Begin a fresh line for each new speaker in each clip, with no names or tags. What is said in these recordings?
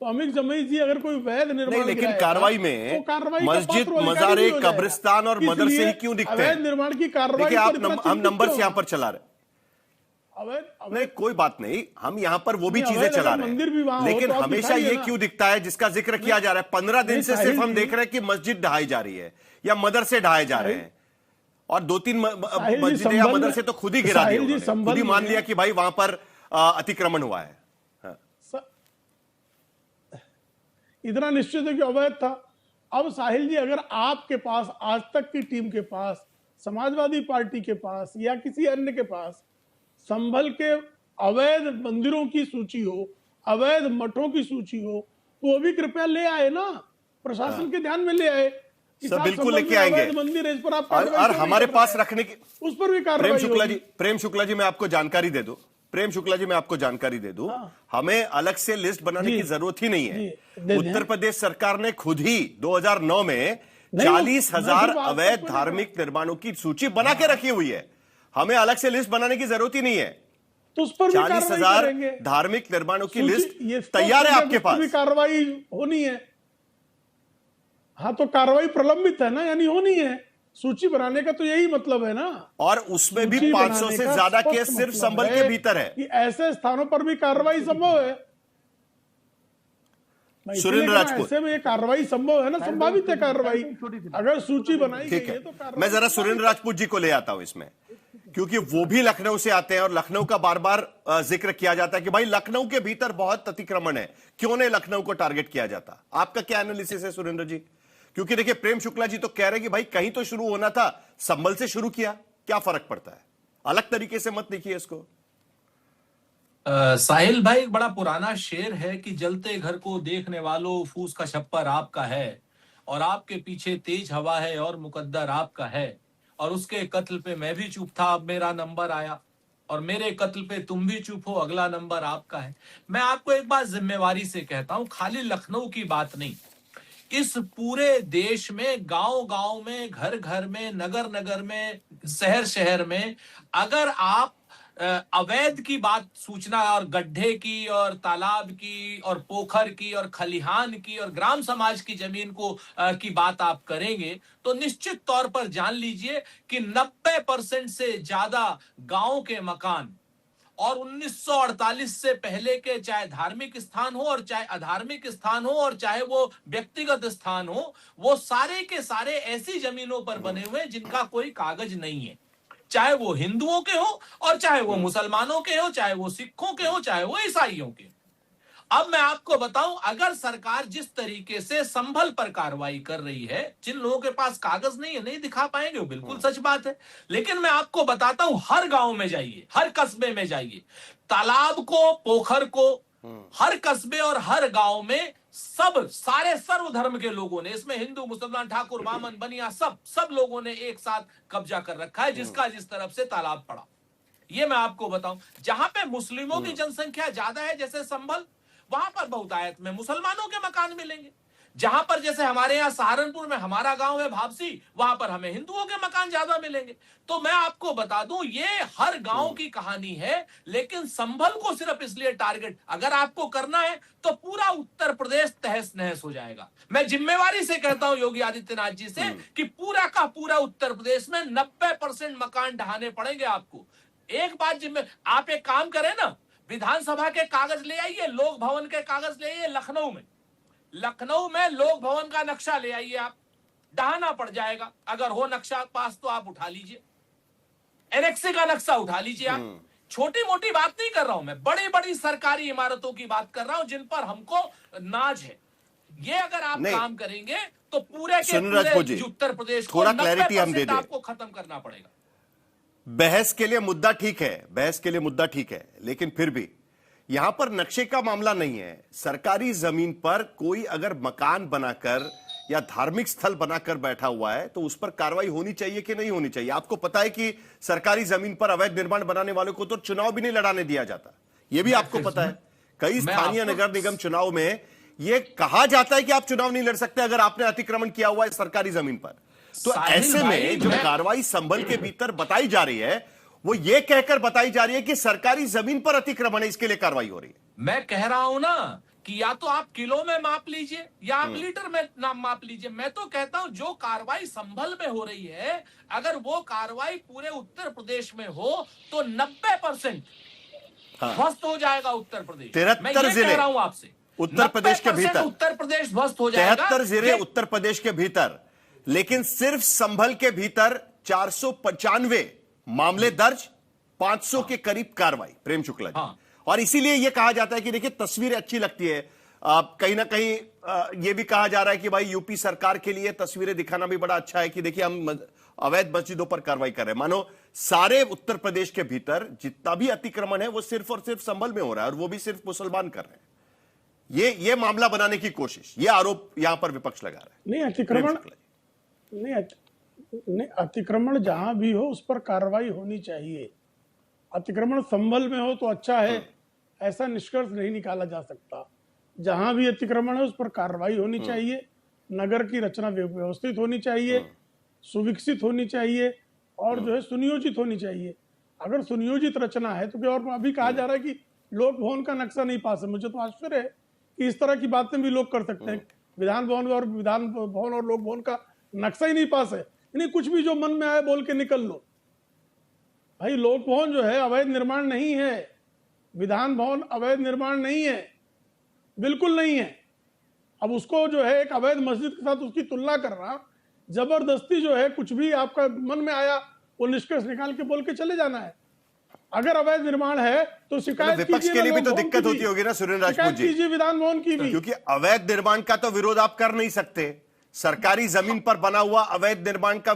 तो अमीर जमीर जी अगर कोई वैध निर्माण
नहीं, लेकिन
गिराएगा,
कार्रवाई में
तो कार्रवाई का
मस्जिद,
पात्र अधिकारी
मज़ार,
भी हो जाएगा।
कब्रिस्तान और मदरसे ही
इसलिए
क्यों दिखते
अवैध
हैं?
निर्माण की कार्रवाई
देखिए,
पर इतना
हम
चिंतित
नंबर्स
क्यों
यहां
हैं?
पर चला रहे, नहीं
अवैध
कोई बात नहीं, हम यहां पर वो भी
नहीं,
चीजें
अवैध
चला
अगर
रहे
मंदिर भी वहां
हैं,
हो
लेकिन
तो आप
हमेशा
दिखाइए
ये
ना।
क्यों दिखता है जिसका जिक्र किया जा रहा है? 15 दिन
नहीं,
से
साहिल
सिर्फ हम
जी,
देख रहे हैं कि मस्जिद ढहाई जा रही है या मदरसे ढहाए जा रहे हैं, और 2-3
साहिल जी,
मस्जिदें या
संभल
मदरसे तो खुद ही गिरा दिए
साहिल जी,
उन्होंने, खुद
संभल
ही मान
में-
लिया कि भाई वहां पर अतिक्रमण हुआ है।
इतना निश्चित है कि अवैध था। अब साहिल जी, अगर आपके पास, आज तक की टीम के पास, समाजवादी पार्टी के पास या किसी अन्य के पास संभल के अवैध मंदिरों की सूची हो, अवैध मठों की सूची हो, तो वो भी कृपया ले आए ना, प्रशासन के ध्यान में ले आए कि
सब
साहब
बिल्कुल
संभल
लेके
में
आएंगे।
अवैध मंदिर है, इस पर आप
और
कार्रवाई क्यों नहीं
हमारे
कर
पास
रहे हैं?
रखने की,
उस पर भी
प्रेम
कार्रवाई
शुक्ला जी मैं आपको जानकारी दे दूं, प्रेम शुक्ला जी मैं आपको जानकारी दे दूं, हमें अलग से लिस्ट बनाने की जरूरत ही नहीं है। उत्तर प्रदेश सरकार ने खुद ही 2009 में 40,000 अवैध धार्मिक निर्माणों की सूची बना के रखी हुई है। हमें अलग से लिस्ट बनाने की जरूरत ही नहीं है।
तो उस पर भी
40,000 धार्मिक निर्माणों की लिस्ट तैयार है आपके पास,
भी कार्रवाई होनी है। हाँ, तो कार्रवाई प्रलंबित है ना, यानी होनी है। सूची बनाने का तो यही मतलब है ना,
और उसमें भी
सूची
500
बनाने
से
का
ज्यादा
स्पष्ट
केस सिर्फ
मतलब
संभल के भीतर है।
कि ऐसे स्थानों पर भी कार्रवाई संभव है।
सुरेंद्र राजपूत,
ऐसे में ये कार्रवाई संभव है ना, संभावित है कार्रवाई, अगर सूची बनाई गई
ठीक
है तो
है,
कार्रवाई।
मैं जरा सुरेंद्र राजपूत जी को ले आता हूं इसमें, क्योंकि वो भी लखनऊ से आते हैं और लखनऊ का बार बार जिक्र किया जाता है कि भाई लखनऊ के भीतर बहुत अतिक्रमण है, क्यों नहीं लखनऊ को टारगेट किया जाता? आपका क्या एनालिसिस है सुरेंद्र जी? क्योंकि देखिए, प्रेम शुक्ला जी तो कह रहे हैं कि भाई कहीं तो शुरू होना था, संभल से शुरू किया, क्या फर्क पड़ता है? अलग तरीके से मत देखिए इसको।
साहिल भाई, एक बड़ा पुराना शेर है कि जलते घर को देखने वालों, फूस का छप्पर आपका है और आपके पीछे तेज हवा है और मुकद्दर आपका है, और उसके कत्ल पे मैं भी चुप था, अब मेरा नंबर आया, और मेरे कत्ल पे तुम भी चुप हो, अगला नंबर आपका है। मैं आपको एक बात जिम्मेवारी से कहता हूं, खाली लखनऊ की बात नहीं, इस पूरे देश में, गांव गांव में, घर घर में, नगर नगर में, शहर शहर में, अगर आप अवैध की बात, सूचना और गड्ढे की और तालाब की और पोखर की और खलिहान की और ग्राम समाज की जमीन को की बात आप करेंगे, तो निश्चित तौर पर जान लीजिए कि 90% से ज्यादा गांव के मकान और 1948 से पहले के, चाहे धार्मिक स्थान हो और चाहे अधार्मिक स्थान हो और चाहे वो व्यक्तिगत स्थान हो, वो सारे के सारे ऐसी जमीनों पर बने हुए जिनका कोई कागज नहीं है, चाहे वो हिंदुओं के हो और चाहे वो मुसलमानों के हो, चाहे वो सिखों के हो, चाहे वो ईसाइयों के। अब मैं आपको बताऊं, अगर सरकार जिस तरीके से संभल पर कार्रवाई कर रही है, जिन लोगों के पास कागज नहीं है, नहीं दिखा पाएंगे, वो बिल्कुल सच बात है, लेकिन मैं आपको बताता हूं, हर गांव में जाइए, हर कस्बे में जाइए, तालाब को, पोखर को, हर कस्बे और हर गांव में सारे सर्वधर्म के लोगों ने, इसमें हिंदू, मुसलमान, ठाकुर, बामन, बनिया, सब लोगों ने एक साथ कब्जा कर रखा है, जिसका जिस तरफ से तालाब पड़ा। ये मैं आपको बताऊं, जहां पे मुस्लिमों की जनसंख्या ज्यादा है, जैसे संभल, वहां पर बहुतायत में मुसलमानों के मकान मिलेंगे। जहां पर जैसे हमारे यहां सहारनपुर में हमारा गांव है भापसी, वहां पर हमें हिंदुओं के मकान ज्यादा मिलेंगे। तो मैं आपको बता दूं, ये हर गांव की कहानी है, लेकिन संभल को सिर्फ इसलिए टारगेट अगर आपको करना है तो पूरा उत्तर प्रदेश तहस नहस हो जाएगा। मैं जिम्मेवारी से कहता हूं योगी आदित्यनाथ जी से कि पूरा का पूरा उत्तर प्रदेश में 90% मकान ढहाने पड़ेंगे आपको। एक बात आप एक काम करें ना, विधानसभा के कागज ले आइए, लोक भवन के कागज ले आइए, लखनऊ में लोक भवन का नक्शा ले आइए, आप ढहाना पड़ जाएगा। अगर हो नक्शा पास तो आप उठा लीजिए, एनेक्सी का नक्शा उठा लीजिए। आप छोटी मोटी बात नहीं कर रहा हूं मैं, बड़ी बड़ी सरकारी इमारतों की बात कर रहा हूं जिन पर हमको नाज है। ये अगर आप काम करेंगे तो पूरे के पूरे उत्तर प्रदेश को
थोड़ा क्लैरिटी हम दे दें,
आपको खत्म करना पड़ेगा।
बहस के लिए मुद्दा ठीक है, बहस के लिए मुद्दा ठीक है, लेकिन फिर भी यहां पर नक्शे का मामला नहीं है। सरकारी जमीन पर कोई अगर मकान बनाकर या धार्मिक स्थल बनाकर बैठा हुआ है तो उस पर कार्रवाई होनी चाहिए कि नहीं होनी चाहिए? आपको पता है कि सरकारी जमीन पर अवैध निर्माण बनाने वालों को तो चुनाव भी नहीं लड़ाने दिया जाता, यह भी आपको पता है। कई स्थानीय नगर निगम चुनाव में यह कहा जाता है कि आप चुनाव नहीं लड़ सकते अगर आपने अतिक्रमण किया हुआ है सरकारी जमीन पर। तो ऐसे में जो कार्रवाई संभल के भीतर बताई जा रही है, वो ये कहकर बताई जा रही है कि सरकारी जमीन पर अतिक्रमण है, इसके लिए कार्रवाई हो रही है।
मैं कह रहा हूं ना कि या तो आप किलो में माप लीजिए या आप लीटर में नाम माप लीजिए। मैं तो कहता हूं जो कार्रवाई संभल में हो रही है, अगर वो कार्रवाई पूरे उत्तर प्रदेश में हो तो 90% ध्वस्त हो जाएगा उत्तर प्रदेश। मैं ये
73 जिले
कह रहा हूं आपसे,
उत्तर प्रदेश के
90%
भीतर,
उत्तर प्रदेश ध्वस्त हो जाएगा।
73 जिले उत्तर प्रदेश के भीतर, लेकिन सिर्फ संभल के भीतर 495 मामले दर्ज, 500 के करीब कार्रवाई। प्रेम शुक्ला जी, और इसीलिए यह कहा जाता है कि देखिए तस्वीर अच्छी लगती है, कहीं ना कहीं यह भी कहा जा रहा है कि भाई यूपी सरकार के लिए तस्वीरें दिखाना भी बड़ा अच्छा है कि देखिए हम अवैध मस्जिदों पर कार्रवाई कर रहे हैं। मानो सारे उत्तर प्रदेश के भीतर जितना भी अतिक्रमण है वो सिर्फ और सिर्फ संभल में हो रहा है, और वो भी सिर्फ मुसलमान कर रहे हैं। ये मामला बनाने की कोशिश, ये आरोप यहां पर विपक्ष लगा रहा है।
नहीं, अतिक्रमण जहां भी हो उस पर कार्रवाई होनी चाहिए। अतिक्रमण संभल में हो तो अच्छा है, ऐसा निष्कर्ष नहीं निकाला जा सकता। जहां भी अतिक्रमण है उस पर कार्रवाई होनी चाहिए, नगर की रचना व्यवस्थित होनी चाहिए, सुविकसित होनी चाहिए, और जो है सुनियोजित होनी चाहिए। अगर सुनियोजित रचना है तो क्या, और अभी कहा जा रहा है कि लोक भवन का नक्शा नहीं पास है। मुझे तो आश्चर्य है कि इस तरह की बातें भी लोग कर सकते हैं। विधान भवन और लोक भवन का नक्शा ही नहीं पास है, यानी कुछ भी जो मन में आए बोल के निकल लो। भाई लोक भवन जो है अवैध निर्माण नहीं है, विधान भवन अवैध निर्माण नहीं है, बिल्कुल नहीं है। अब उसको जो है एक अवैध मस्जिद के साथ उसकी तुलना करना, जबरदस्ती जो है कुछ भी आपका मन में आया वो निष्कर्ष निकाल के बोल के चले जाना है। अगर अवैध निर्माण है तो शिकायत
विपक्ष के लिए भी तो दिक्कत होती होगी ना सुरेंद्र राजपूत जी,
कीजिए विधान भवन की भी,
क्योंकि अवैध निर्माण का तो विरोध आप कर नहीं सकते। सरकारी जमीन पर बना हुआ अवैध निर्माण का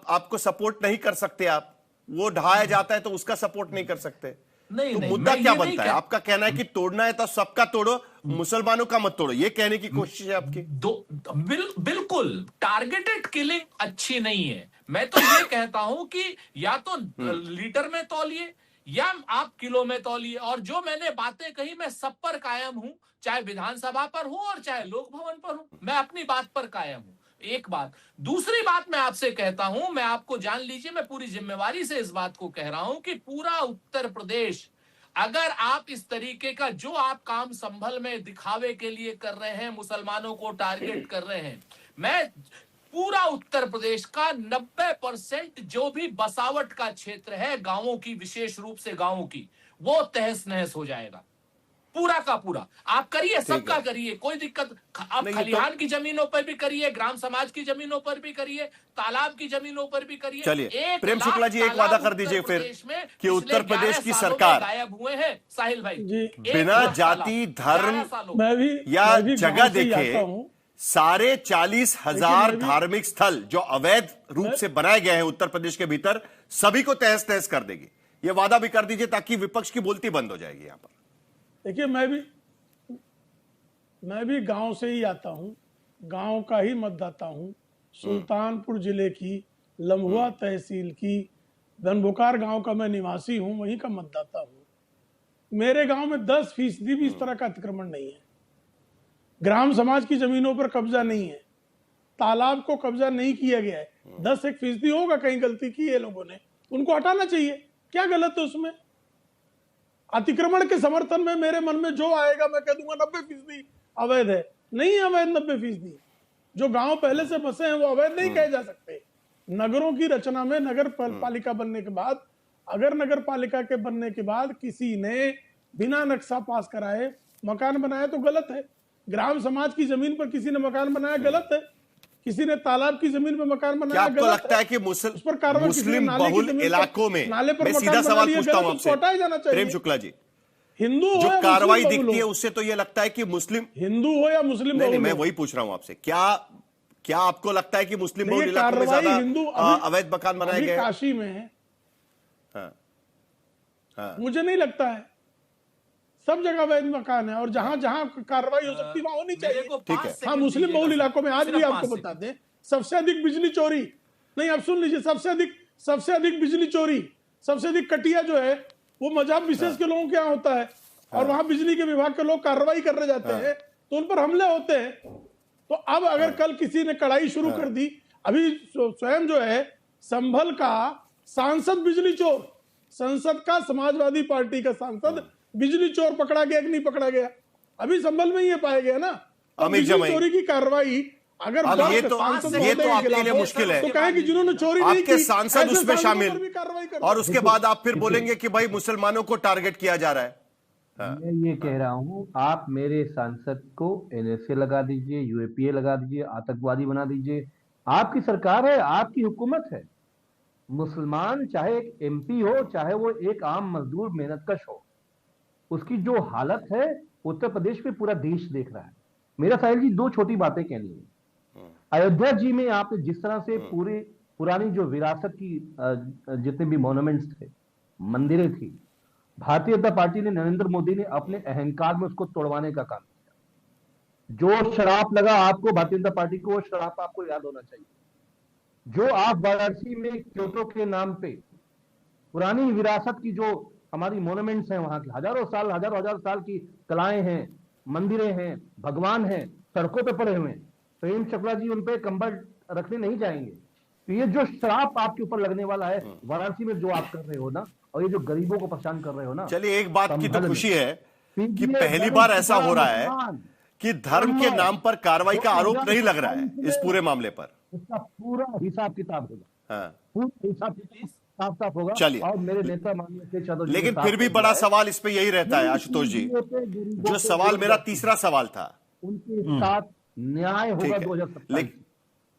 आपको सपोर्ट नहीं कर सकते। आप वो ढहाया जाता है तो उसका सपोर्ट नहीं कर सकते।
नहीं,
तो
नहीं,
मुद्दा क्या बनता है?
कह...
आपका कहना है कि तोड़ना है तो सबका तोड़ो, मुसलमानों का मत तोड़ो, ये कहने की कोशिश है आपकी?
बिल्कुल टारगेटेड किलिंग अच्छी नहीं है। मैं तो ये कहता हूं कि या तो लीटर में तौलिए या आप किलो में तौलिए। और जो मैंने बातें कही मैं सब पर कायम हूं, चाहे विधानसभा पर हूं और चाहे लोक भवन पर हूं, मैं अपनी बात पर कायम हूं। एक बात। दूसरी बात मैं आपसे कहता हूं, मैं आपको जान लीजिए, मैं पूरी जिम्मेवारी से इस बात को कह रहा हूं कि पूरा उत्तर प्रदेश, अगर आप इस तरीके का जो आप काम संभल में दिखावे के लिए कर रहे हैं, मुसलमानों को टारगेट कर रहे हैं, मैं पूरा उत्तर प्रदेश का 90% जो भी बसावट का क्षेत्र है, गांवों की, विशेष रूप से गांवों की, वो तहस नहस हो जाएगा पूरा का पूरा। आप करिए, सबका करिए, कोई दिक्कत। आप खलिहान की जमीनों पर भी करिए, ग्राम समाज की जमीनों पर भी करिए, तालाब की जमीनों पर भी करिए।
चलिए प्रेम शुक्ला जी, एक वादा कर दीजिए फिर कि उत्तर प्रदेश की सरकार
गायब हुए हैं साहिल भाई,
बिना जाति धर्म या जगह देखे सारे 40,000 धार्मिक स्थल जो अवैध रूप से बनाए गए हैं उत्तर प्रदेश के भीतर, सभी को तहस नहस कर देगी। यह वादा भी कर दीजिए ताकि विपक्ष की बोलती बंद हो जाएगी यहां पर।
देखिए मैं भी गांव से ही आता हूं, गांव का ही मतदाता हूं। सुल्तानपुर जिले की लम्हुआ तहसील की धनबुकार गांव का मैं निवासी हूं, वहीं का मतदाता हूं। मेरे गांव में 10% भी इस तरह का अतिक्रमण नहीं है। ग्राम समाज की जमीनों पर कब्जा नहीं है, तालाब को कब्जा नहीं किया गया है। 10-1% होगा, कहीं गलती की है लोगों ने, उनको हटाना चाहिए। क्या गलत है उसमें? अतिक्रमण के समर्थन में मेरे मन में जो आएगा मैं कह दूंगा 90% अवैध है। नहीं है अवैध 90%। जो गांव पहले से बसे हैं वो अवैध नहीं कहे जा सकते। नगरों की रचना में नगर पालिका बनने के बाद, अगर नगर पालिका के बनने के बाद किसी ने बिना नक्शा पास कराए मकान बनाया तो गलत है। ग्राम समाज की जमीन पर किसी ने मकान बनाया गलत है, किसी ने तालाब की जमीन पर मकान बनाया
आपको
गलत
लगता है कि मुस्लिम बहुल इलाकों में, मैं सीधा सवाल पूछता हूं आपसे प्रेम शुक्ला जी,
हिंदू
जो कार्रवाई दिखती है उससे तो यह लगता है कि मुस्लिम,
हिंदू हो या मुस्लिम,
नहीं, मैं वही पूछ रहा हूं आपसे, क्या आपको लगता है कि मुस्लिम बहुल इलाकों में ज्यादा अवैध मकान बनाए गए?
काशी में है, मुझे नहीं लगता है। सब जगह अवैध मकान है और जहां जहां कार्रवाई हो सकती वहां होनी चाहिए।
ठीक है।
हाँ, मुस्लिम बहुल इलाकों में आज भी आपको बता दें सबसे अधिक बिजली चोरी, नहीं आप सुन लीजिए, सबसे अधिक बिजली चोरी, सबसे अधिक कटिया जो है वो मजहब विशेष के लोगों के यहाँ होता है। और वहां बिजली के विभाग के लोग कार्रवाई करने जाते हैं तो उन पर हमले होते हैं। तो अब अगर कल किसी ने कड़ाई शुरू कर दी, अभी स्वयं जो है संभल का सांसद बिजली चोर, संसद का समाजवादी पार्टी का सांसद बिजली चोर पकड़ा गया कि नहीं पकड़ा गया? अभी संभल में ही ये पाया गया ना। तो
अमित
बिजली
जमाई।
चोरी की कार्रवाई अगर
अब
बात
ये तो
सांसद
ये
महोदय
तो
के
आपके लिए
खिलाफ हो,
मुश्किल है।
तो कहें कि जिन्होंने चोरी नहीं
आपके
की
सांसद
ऐसे
उसमें
सांसदों
शामिल,
पर भी कार्रवाई कर दो।
और उसके बाद आप फिर बोलेंगे कि भाई मुसलमानों को टारगेट किया जा रहा है।
मैं ये कह रहा हूं, आप मेरे सांसद को एनएसए लगा दीजिए, यूएपीए लगा दीजिए, आतंकवादी बना दीजिए, आपकी सरकार है, आपकी हुकूमत है। मुसलमान चाहे एक एमपी हो, चाहे वो एक आम मजदूर मेहनतकश हो, उसकी जो हालत है उत्तर प्रदेश में पूरा देश देख रहा है। मेरा साहिल जी दो छोटी बातें कहनी है। अयोध्या जी में आपने जिस तरह से पूरी पुरानी जो विरासत की जितने भी मॉन्यूमेंट्स थे, मंदिरें थी, भारतीय जनता पार्टी ने, नरेंद्र मोदी ने अपने अहंकार में उसको तोड़वाने का काम किया। जो शराप लगा आपको भारतीय जनता पार्टी को, वो शराप आपको याद होना चाहिए। जो आप वाराणसी में क्योटो के नाम पे पुरानी विरासत की जो हमारी मॉन्यूमेंट्स हैं, वहां की हजारों हजार साल की कलाएं हैं, मंदिरें हैं, भगवान हैं, सड़कों पे पड़े हुए हैं, प्रेम चोपड़ा जी उन पे कंबल रखने नहीं जाएंगे। तो ये जो श्राप आपके ऊपर लगने वाला है वाराणसी में, जो आप कर रहे हो ना, और ये जो गरीबों को परेशान कर रहे हो ना,
चलिए, एक बात की तो
संभल
खुशी
में।
है कि
पीछे
पहली
गरीब
बार ऐसा हो रहा है
मुसलमान,
कि धर्म के नाम पर कार्रवाई का आरोप नहीं लग रहा है इस पूरे मामले पर।
इसका पूरा हिसाब किताब होगा,
हाँ।
पूरा हिसाब साफ साफ होगा।
चलिए।
और मेरे नेता माननीय अखिलेश यादव जी ने
लेकिन
साफ
फिर भी
कर
बड़ा
दिया है,
सवाल इस पे यही रहता है आशुतोष जी,
गरीबों
जो
पे
सवाल मेरा तीसरा सवाल था।
उनके साथ न्याय
ठीक
होगा
है।
2027।
लेकिन